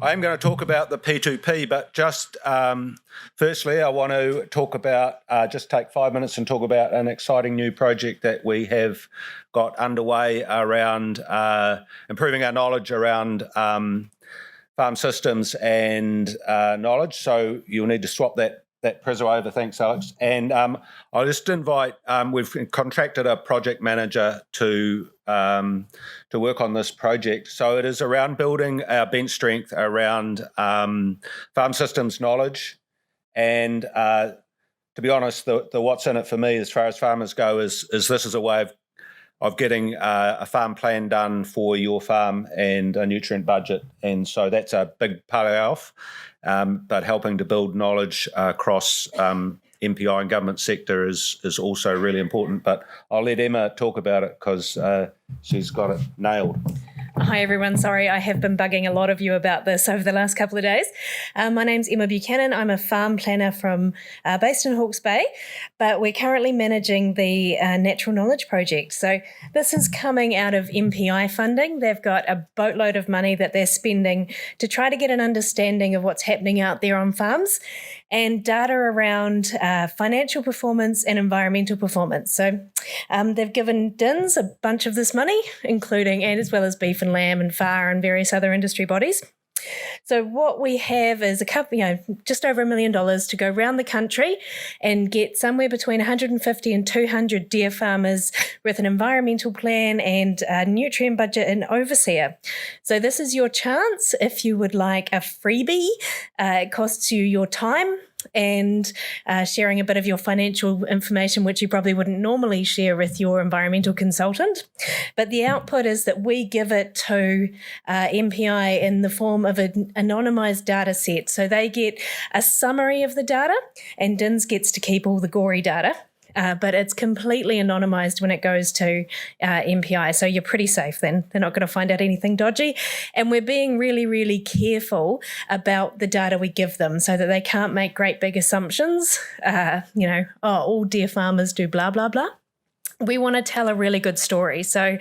I am going to talk about the P2P, but just firstly, I want to talk about, just take 5 minutes and talk about an exciting new project that we have got underway around improving our knowledge around farm systems and knowledge. So you'll need to swap that prezzo over. Thanks, Alex. And I'll just invite, we've contracted a project manager to work on this project. So it is around building our bench strength around farm systems knowledge. And to be honest, the what's in it for me as far as farmers go is this is a way of getting a farm plan done for your farm and a nutrient budget. And so that's a big payoff, but helping to build knowledge across MPI and government sector is also really important. But I'll let Emma talk about it because she's got it nailed. Hi everyone, sorry I have been bugging a lot of you about this over the last couple of days. My name's Emma Buchanan. I'm a farm planner based in Hawke's Bay, but we're currently managing the Natural Knowledge Project. So this is coming out of MPI funding. They've got a boatload of money that they're spending to try to get an understanding of what's happening out there on farms and data around financial performance and environmental performance. So they've given DINZ a bunch of this money, including and as well as beef and lamb and FAR and various other industry bodies. So what we have is just over $1 million to go around the country and get somewhere between 150 and 200 deer farmers with an environmental plan and a nutrient budget and overseer. So this is your chance if you would like a freebie. It costs you your time and sharing a bit of your financial information, which you probably wouldn't normally share with your environmental consultant. But the output is that we give it to MPI in the form of an anonymised data set. So they get a summary of the data and DINZ gets to keep all the gory data. But it's completely anonymised when it goes to MPI. So you're pretty safe then. They're not going to find out anything dodgy. And we're being really, really careful about the data we give them so that they can't make great big assumptions. All deer farmers do blah, blah, blah. We want to tell a really good story. So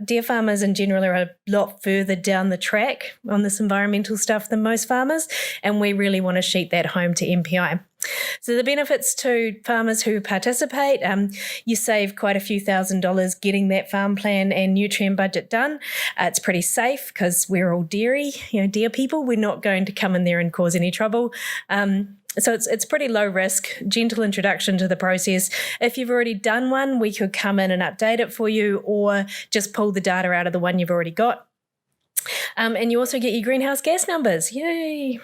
deer farmers in general are a lot further down the track on this environmental stuff than most farmers, and we really want to sheet that home to MPI. So the benefits to farmers who participate, you save quite a few $1,000s getting that farm plan and nutrient budget done. It's pretty safe because we're all deer people. We're not going to come in there and cause any trouble. So it's pretty low risk, gentle introduction to the process. If you've already done one, we could come in and update it for you or just pull the data out of the one you've already got. And you also get your greenhouse gas numbers. Yay.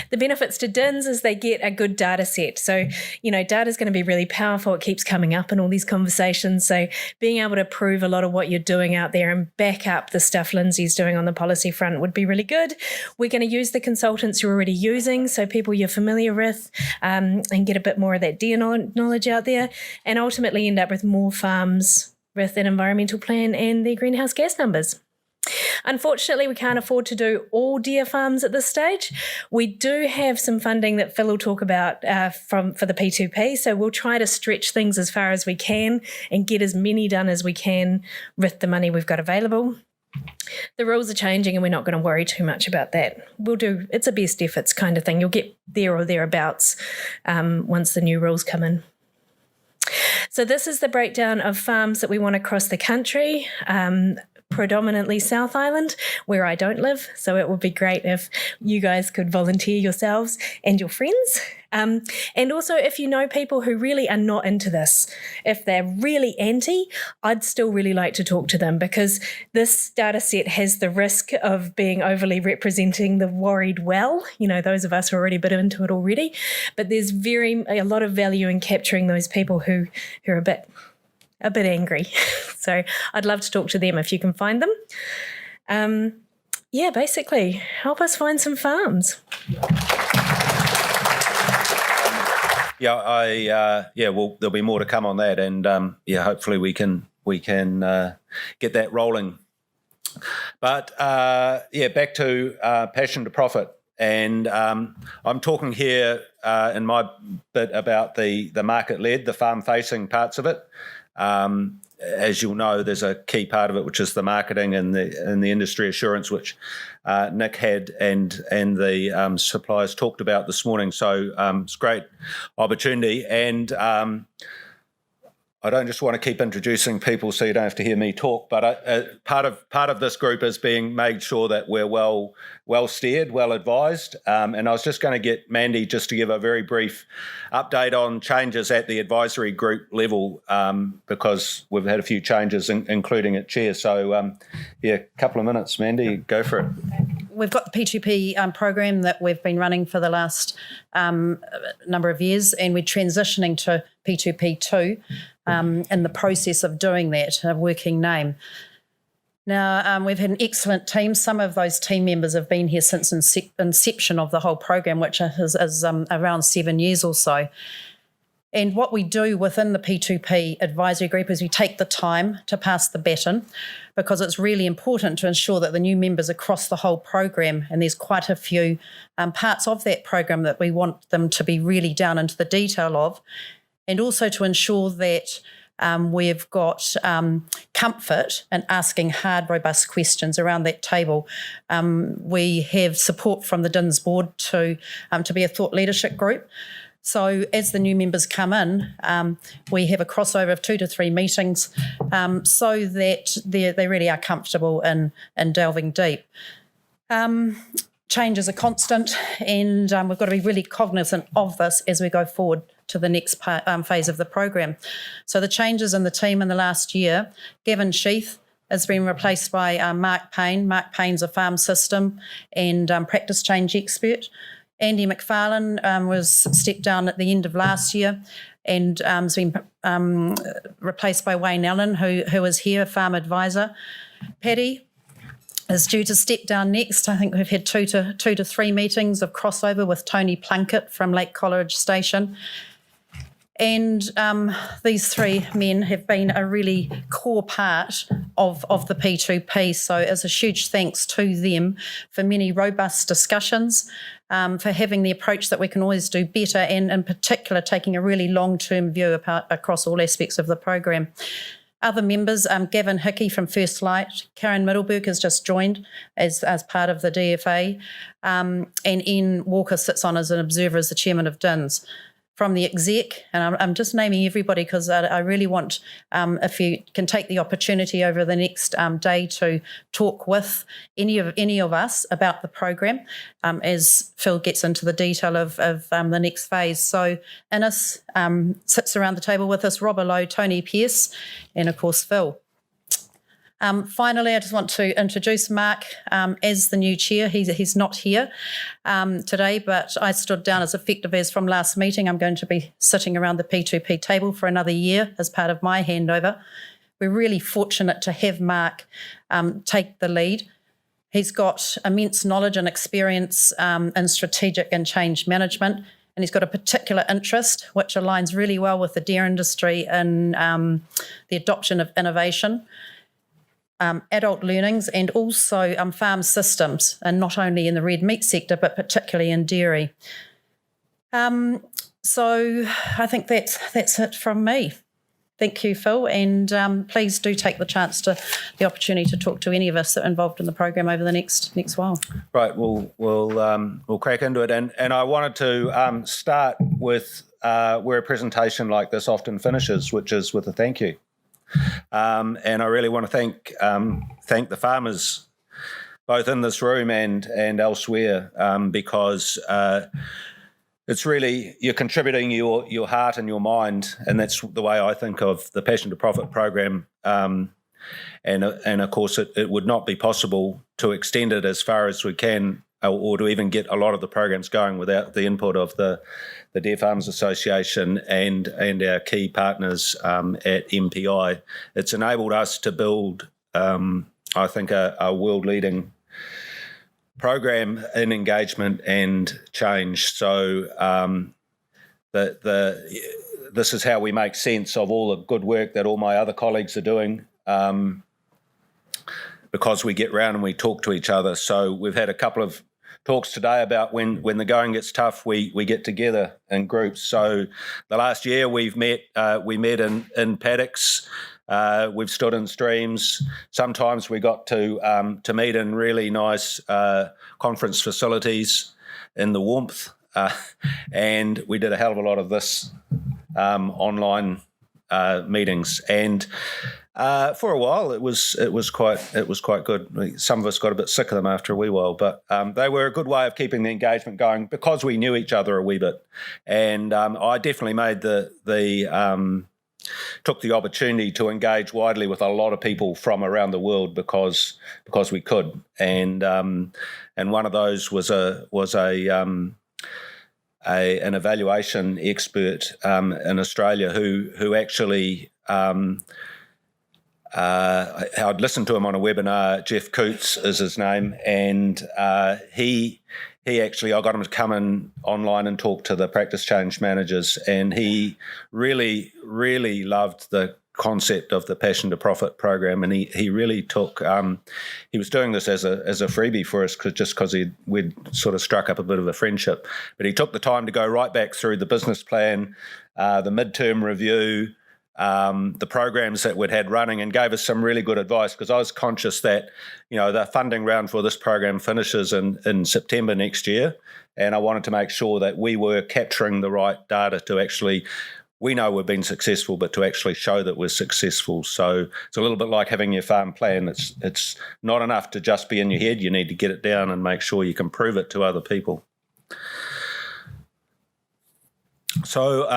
The benefits to DINZ is they get a good data set. So, data is going to be really powerful. It keeps coming up in all these conversations. So being able to prove a lot of what you're doing out there and back up the stuff Lindsay's doing on the policy front would be really good. We're going to use the consultants you're already using, so people you're familiar with, and get a bit more of that deer knowledge out there and ultimately end up with more farms with an environmental plan and their greenhouse gas numbers. Unfortunately, we can't afford to do all deer farms at this stage. We do have some funding that Phil will talk about for the P2P, so we'll try to stretch things as far as we can and get as many done as we can with the money we've got available. The rules are changing and we're not going to worry too much about that. It's a best efforts kind of thing. You'll get there or thereabouts once the new rules come in. So this is the breakdown of farms that we want across the country. Predominantly South Island, where I don't live. So it would be great if you guys could volunteer yourselves and your friends. And also if you know people who really are not into this, if they're really anti, I'd still really like to talk to them because this data set has the risk of being overly representing the worried well, those of us who are already a bit into it already. But there's a lot of value in capturing those people who are a bit angry. So I'd love to talk to them if you can find them. Basically, help us find some farms. There'll be more to come on that, and hopefully we can get that rolling. But back to passion to profit, And I'm talking here in my bit about the market-led, the farm-facing parts of it. As you'll know, there's a key part of it, which is the marketing and the industry assurance, which Nick had and the suppliers talked about this morning. So it's a great opportunity. And I don't just want to keep introducing people so you don't have to hear me talk, but part of this group is being made sure that we're well steered, well advised. And I was just going to get Mandy just to give a very brief update on changes at the advisory group level, because we've had a few changes, including at chair. So a couple of minutes, Mandy, go for it. We've got the P2P program that we've been running for the last number of years, and we're transitioning to P2P2 in the process of doing that, a working name. Now, we've had an excellent team. Some of those team members have been here since inception of the whole program, which is around 7 years or so. And what we do within the P2P advisory group is we take the time to pass the baton, because it's really important to ensure that the new members across the whole program, and there's quite a few parts of that program that we want them to be really down into the detail of, and also to ensure that we've got comfort in asking hard, robust questions around that table. We have support from the DINZ board to be a thought leadership group. So as the new members come in, we have a crossover of 2 to 3 meetings so that they really are comfortable in delving deep. Change is a constant, and we've got to be really cognizant of this as we go forward to the next phase of the program. So the changes in the team in the last year: Gavin Sheath has been replaced by Mark Payne. Mark Payne's a farm system and practice change expert. Andy McFarlane was stepped down at the end of last year and has been replaced by Wayne Allen, who is here, farm advisor. Paddy is due to step down next. I think we've had two to three meetings of crossover with Tony Plunkett from Lake Coleridge Station. And these 3 men have been a really core part of the P2P. So it's a huge thanks to them for many robust discussions, for having the approach that we can always do better, and in particular taking a really long-term view across all aspects of the program. Other members, Gavin Hickey from First Light, Karen Middleburg has just joined as part of the DFA, and Ian Walker sits on as an observer as the chairman of DINZ. From the exec, and I'm just naming everybody because I really want, if you can take the opportunity over the next day to talk with any of us about the program as Phil gets into the detail of the next phase. So Innes sits around the table with us, Robert Lowe, Tony Pearce, and of course Phil. Finally, I just want to introduce Mark as the new chair. He's not here today, but I stood down as effective as from last meeting. I'm going to be sitting around the P2P table for another year as part of my handover. We're really fortunate to have Mark take the lead. He's got immense knowledge and experience in strategic and change management, and he's got a particular interest which aligns really well with the dairy industry in the adoption of innovation, adult learnings, and also farm systems, and not only in the red meat sector, but particularly in dairy. So I think that's it from me. Thank you, Phil, and please do take the opportunity to talk to any of us that are involved in the program over the next while. Right, we'll crack into it, and I wanted to start with where a presentation like this often finishes, which is with a thank you. And I really want to thank the farmers, both in this room and elsewhere, because it's really, you're contributing your heart and your mind, and that's the way I think of the Passion to Profit program. And of course, it would not be possible to extend it as far as we can, or to even get a lot of the programs going without the input of the Dairy Farmers Association and our key partners at MPI. It's enabled us to build, I think, a world-leading program in engagement and change. So this is how we make sense of all the good work that all my other colleagues are doing, because we get round and we talk to each other. So we've had a couple of talks today about when the going gets tough, we get together in groups. So the last year we met in paddocks. We've stood in streams. Sometimes we got to meet in really nice conference facilities in the warmth, and we did a hell of a lot of this online meetings. And for a while, it was quite good. Some of us got a bit sick of them after a wee while, but they were a good way of keeping the engagement going because we knew each other a wee bit. And I definitely made took the opportunity to engage widely with a lot of people from around the world because we could. And one of those was an evaluation expert in Australia who actually. I'd listened to him on a webinar. Jeff Coots is his name, and he actually, I got him to come in online and talk to the practice change managers, and he really, really loved the concept of the Passion to Profit program, and he really took. He was doing this as a freebie for us because we'd sort of struck up a bit of a friendship, but he took the time to go right back through the business plan, the midterm review. The programs that we'd had running, and gave us some really good advice, because I was conscious that, the funding round for this program finishes in September next year, and I wanted to make sure that we were capturing the right data to actually, we know we've been successful, but to actually show that we're successful. So it's a little bit like having your farm plan. It's not enough to just be in your head. You need to get it down and make sure you can prove it to other people. So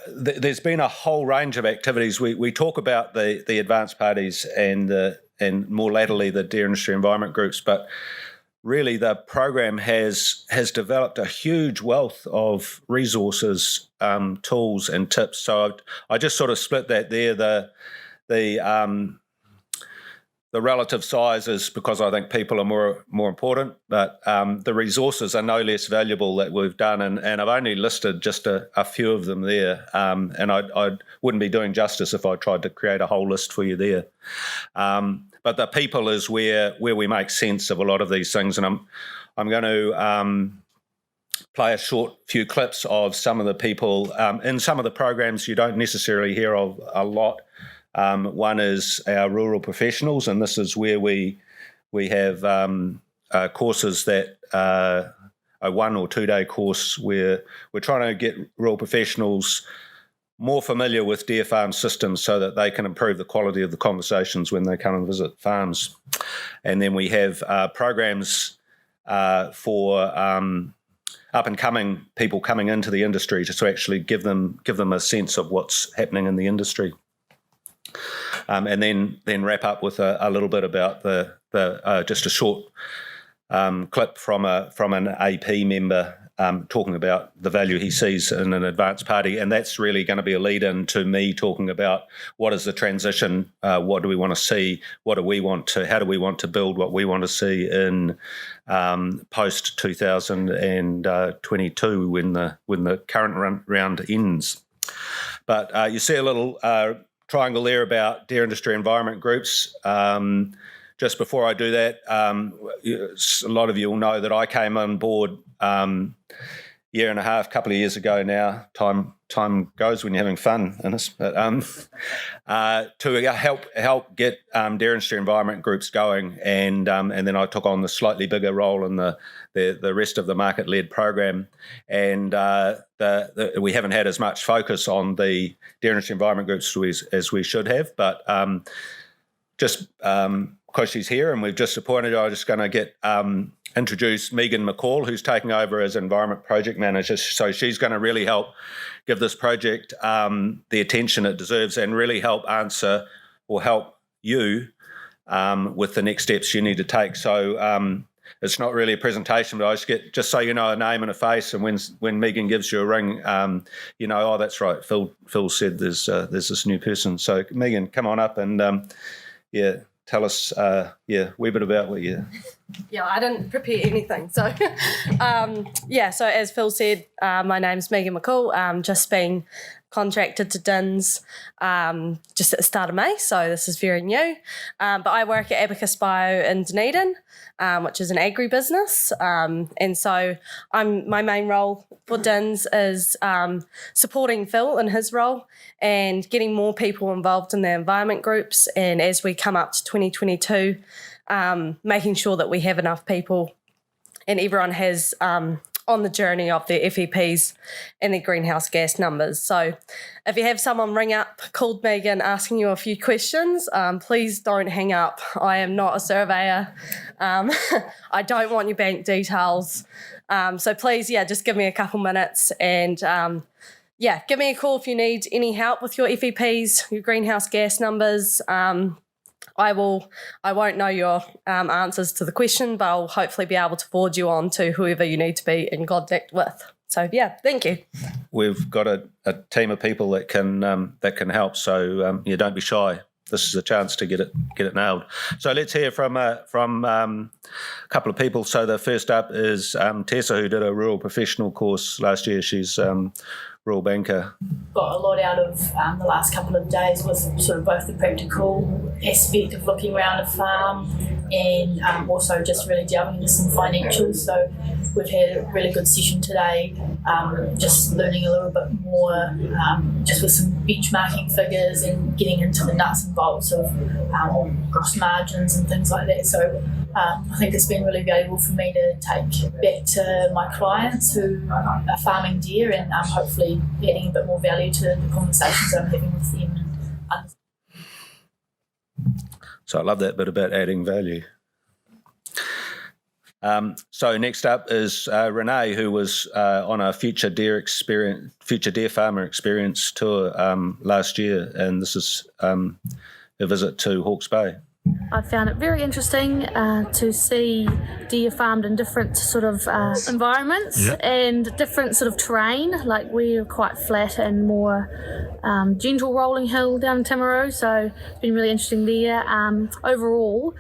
there's been a whole range of activities. We talk about the advanced parties and more latterly the Deer Industry Environment Groups, but really the program has developed a huge wealth of resources, tools and tips. So I just sort of split that there. The relative size is because I think people are more important, but the resources are no less valuable that we've done, and I've only listed just a few of them there, and I wouldn't be doing justice if I tried to create a whole list for you there. But the people is where we make sense of a lot of these things, and I'm going to play a short few clips of some of the people in some of the programs you don't necessarily hear of a lot. One is our rural professionals, and this is where we have courses that a 1 or 2 day course where we're trying to get rural professionals more familiar with dairy farm systems so that they can improve the quality of the conversations when they come and visit farms. And then we have programs for up and coming people coming into the industry to actually give them a sense of what's happening in the industry. And then wrap up with a little bit about the just a short clip from an AP member talking about the value he sees in an advanced party, and that's really going to be a lead-in to me talking about what is the transition, what do we want to see, how do we want to build what we want to see in post 2022 when the current round ends. But you see a little triangle there about Deer Industry Environment Groups. Just before I do that, a lot of you will know that I came on board year and a half, couple of years ago now. Time goes when you're having fun in this, but to help get Deer Industry Environment Groups going, and then I took on the slightly bigger role in the rest of the market-led program, and we haven't had as much focus on the Deer Industry Environment Groups as we should have, but just because she's here and we've just appointed her, I'm just going to get introduce Megan McCall, who's taking over as Environment Project Manager. So she's going to really help give this project the attention it deserves and really help answer or help you with the next steps you need to take. So it's not really a presentation, but I just so you know a name and a face, and when Megan gives you a ring, you know, oh, that's right, Phil said there's this new person. So Megan, come on up and tell us a wee bit about what you... Yeah, I didn't prepare anything. So, so as Phil said, my name's Megan McCall. Just been contracted to DINZ just at the start of May, so this is very new. But I work at Abacus Bio in Dunedin, which is an agribusiness. And so my main role for DINZ is supporting Phil in his role and getting more people involved in the environment groups. And as we come up to 2022, making sure that we have enough people and everyone has on the journey of their FEPs and their greenhouse gas numbers. So if you have someone ring up, called Megan, asking you a few questions, please don't hang up. I am not a surveyor. I don't want your bank details. So please, just give me a couple minutes and give me a call if you need any help with your FEPs, your greenhouse gas numbers. I won't know your answers to the question, but I'll hopefully be able to forward you on to whoever you need to be in contact with. So thank you. We've got a team of people that can help. So don't be shy. This is a chance to get it nailed. So let's hear from a couple of people. So the first up is Tessa, who did a rural professional course last year. She's rural banker. Got a lot out of the last couple of days with sort of both the practical aspect of looking around a farm and also just really delving into some financials. So we've had a really good session today, just learning a little bit more, just with some benchmarking figures and getting into the nuts and bolts of gross margins and things like that. So I think it's been really valuable for me to take back to my clients who are farming deer and hopefully adding a bit more value to the conversations I'm having with them. So I love that bit about adding value. So next up is Renee, who was on a future deer farmer experience tour last year, and this is a visit to Hawke's Bay. I found it very interesting to see deer farmed in different sort of environments and different sort of terrain. Like we're quite flat and more gentle rolling hill down in Timaru, so it's been really interesting there. Overall,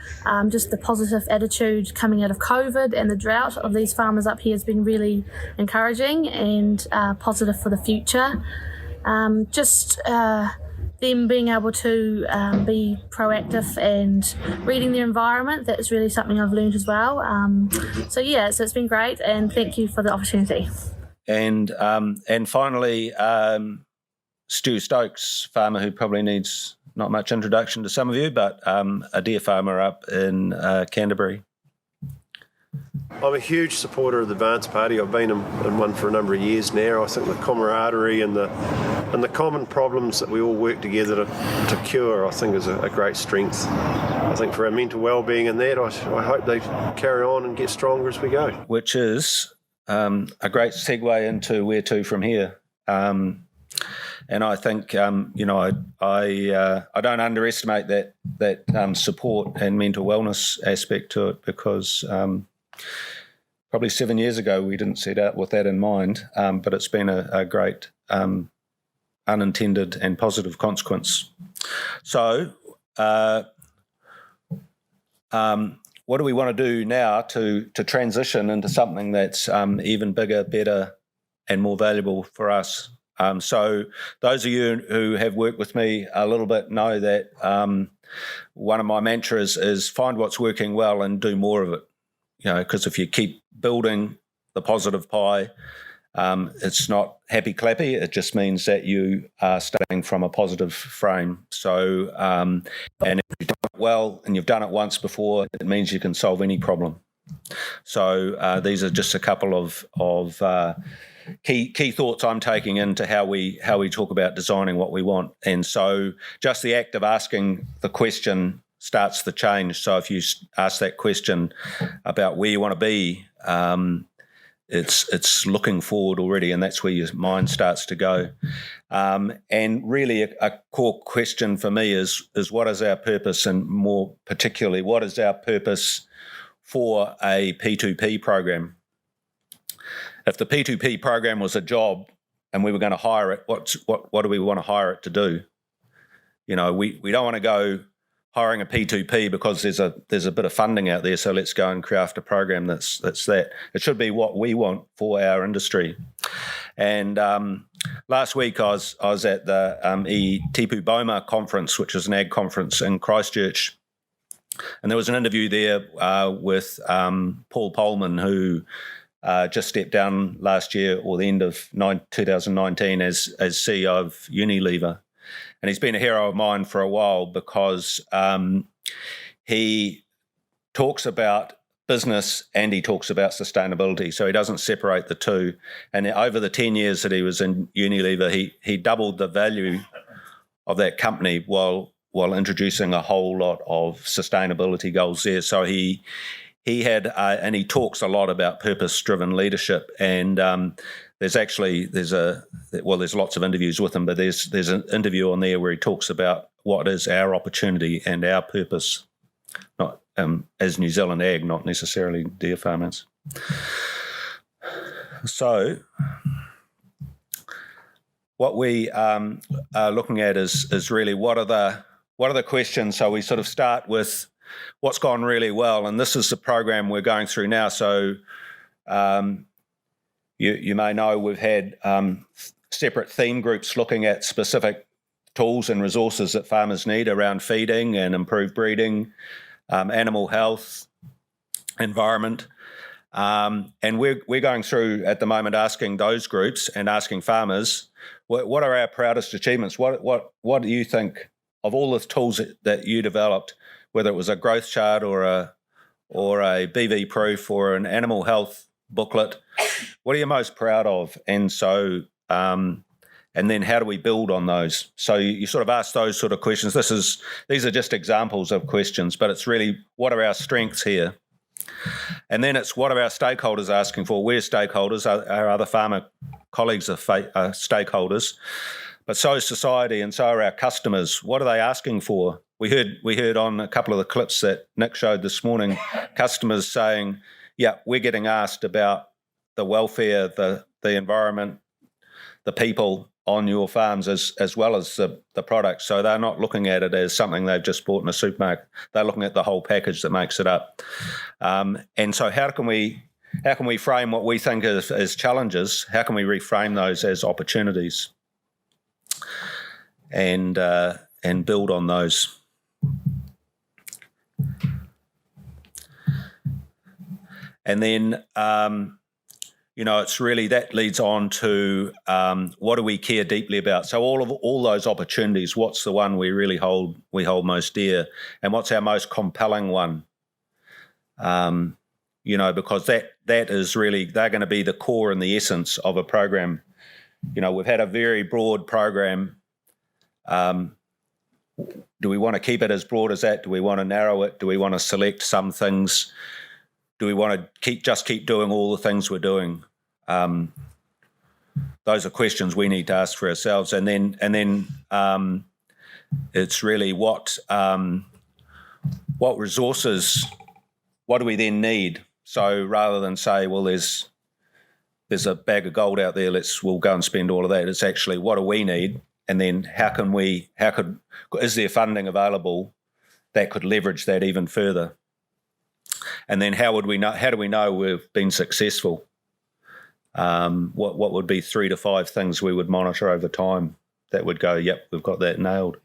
just the positive attitude coming out of COVID and the drought of these farmers up here has been really encouraging and positive for the future. Them being able to be proactive and reading their environment, that's really something I've learned as well. So it's been great, and thank you for the opportunity. And finally, Stu Stokes, farmer who probably needs not much introduction to some of you, but a deer farmer up in Canterbury. I'm a huge supporter of the Advance Party. I've been in one for a number of years now. I think the camaraderie and the common problems that we all work together to cure, I think, is a great strength. I think for our mental well-being and that, I hope they carry on and get stronger as we go. Which is a great segue into where to from here. And I think, I don't underestimate that support and mental wellness aspect to it, because probably 7 years ago we didn't set out with that in mind, but it's been a great unintended and positive consequence. So what do we want to do now to transition into something that's even bigger, better and more valuable for us? So those of you who have worked with me a little bit know that one of my mantras is find what's working well and do more of it. Because if you keep building the positive pie, it's not happy clappy. It just means that you are starting from a positive frame. So, and if you've done it well and you've done it once before, it means you can solve any problem. So these are just a couple of key thoughts I'm taking into how we talk about designing what we want. And so just the act of asking the question starts the change. So if you ask that question about where you want to be, it's looking forward already, and that's where your mind starts to go. And really a core question for me is what is our purpose, and more particularly, what is our purpose for a P2P program? If the P2P program was a job and we were going to hire it, what do we want to hire it to do? We don't want to go hiring a P2P because there's a bit of funding out there, so let's go and craft a program that's that. It should be what we want for our industry. And last week I was at the Tipu Boma conference, which is an ag conference in Christchurch, and there was an interview there with Paul Polman, who just stepped down last year or the end of 2019 as CEO of Unilever. And he's been a hero of mine for a while because he talks about business and he talks about sustainability. So he doesn't separate the two. And over the 10 years that he was in Unilever, he doubled the value of that company while introducing a whole lot of sustainability goals there. So he had, and he talks a lot about purpose-driven leadership. And there's lots of interviews with him, but there's an interview on there where he talks about what is our opportunity and our purpose, not as New Zealand ag, not necessarily dairy farmers. So what we are looking at is really what are the questions. So we sort of start with what's gone really well, and this is the program we're going through now. So you may know we've had separate theme groups looking at specific tools and resources that farmers need around feeding and improved breeding, animal health, environment. And we're going through at the moment asking those groups and asking farmers, what are our proudest achievements? What do you think of all the tools that you developed, whether it was a growth chart or a BV proof or an animal health booklet? What are you most proud of? And so, and then how do we build on those? So you sort of ask those sort of questions. These are just examples of questions, but it's really what are our strengths here? And then it's what are our stakeholders asking for? We're stakeholders, our other farmer colleagues are stakeholders, but so is society and so are our customers. What are they asking for? We heard on a couple of the clips that Nick showed this morning, customers saying, yeah, we're getting asked about the welfare, the environment, the people on your farms as well as the products. So they're not looking at it as something they've just bought in a supermarket. They're looking at the whole package that makes it up. And so how can we frame what we think as challenges? How can we reframe those as opportunities and build on those? And then, it's really that leads on to what do we care deeply about? So all those opportunities, what's the one we hold most dear, and what's our most compelling one? Because that is really, they're going to be the core and the essence of a program. We've had a very broad program. Do we want to keep it as broad as that? Do we want to narrow it? Do we want to select some things? Do we want to keep doing all the things we're doing? Those are questions we need to ask for ourselves. And then it's really what resources, what do we then need? So rather than say, well, there's a bag of gold out there, we'll go and spend all of that. It's actually what do we need? And then is there funding available that could leverage that even further? And then how do we know we've been successful? What would be 3 to 5 things we would monitor over time that would go, yep, we've got that nailed?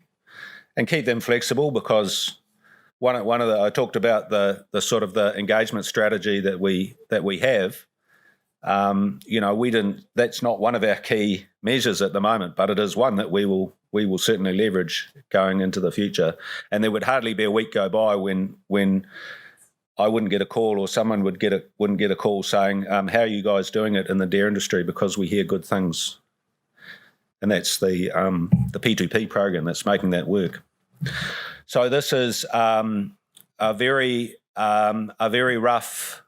And keep them flexible, because I talked about the sort of the engagement strategy that we have. That's not one of our key measures at the moment, but it is one that we will certainly leverage going into the future. And there would hardly be a week go by when I wouldn't get a call, or someone wouldn't get a call saying, how are you guys doing it in the dairy industry, because we hear good things. And that's the P2P program that's making that work. So this is a very rough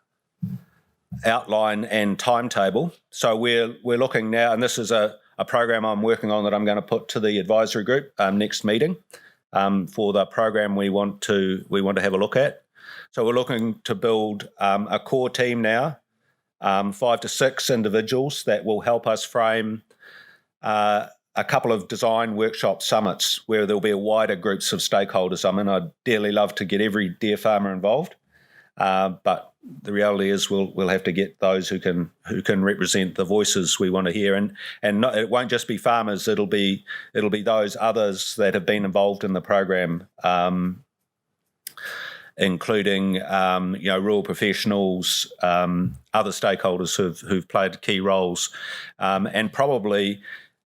outline and timetable. So we're looking now, and this is a program I'm working on that I'm going to put to the advisory group next meeting for the program we want to have a look at. So we're looking to build a core team now, 5 to 6 individuals that will help us frame a couple of design workshop summits where there'll be a wider groups of stakeholders. I mean, I'd dearly love to get every deer farmer involved, but the reality is we'll have to get those who can represent the voices we want to hear, and not, it won't just be farmers. It'll be those others that have been involved in the program, including rural professionals, other stakeholders who've played key roles, and probably.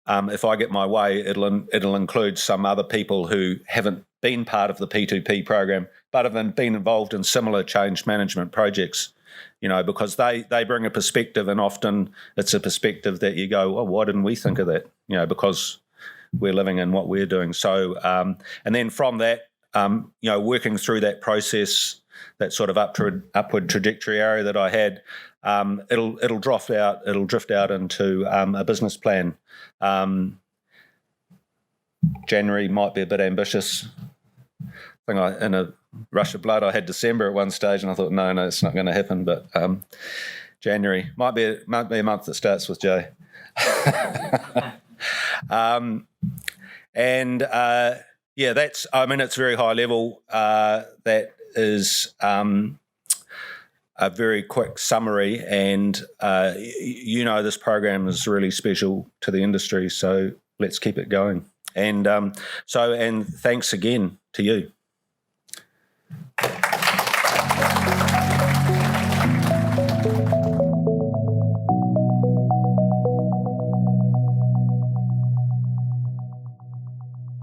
If I get my way, it'll include some other people who haven't been part of the P2P program, but have been involved in similar change management projects, because they bring a perspective, and often it's a perspective that you go, oh, why didn't we think of that? Because we're living in what we're doing. So, and then from that, working through that process, that sort of upward trajectory area that I had, it'll drift out into a business plan. January might be a bit ambitious. I think in a rush of blood, I had December at one stage, and I thought, no, it's not going to happen. But January might be a month that starts with J. That's. I mean, it's very high level. That is a very quick summary, and this program is really special to the industry, so let's keep it going. And thanks again to you.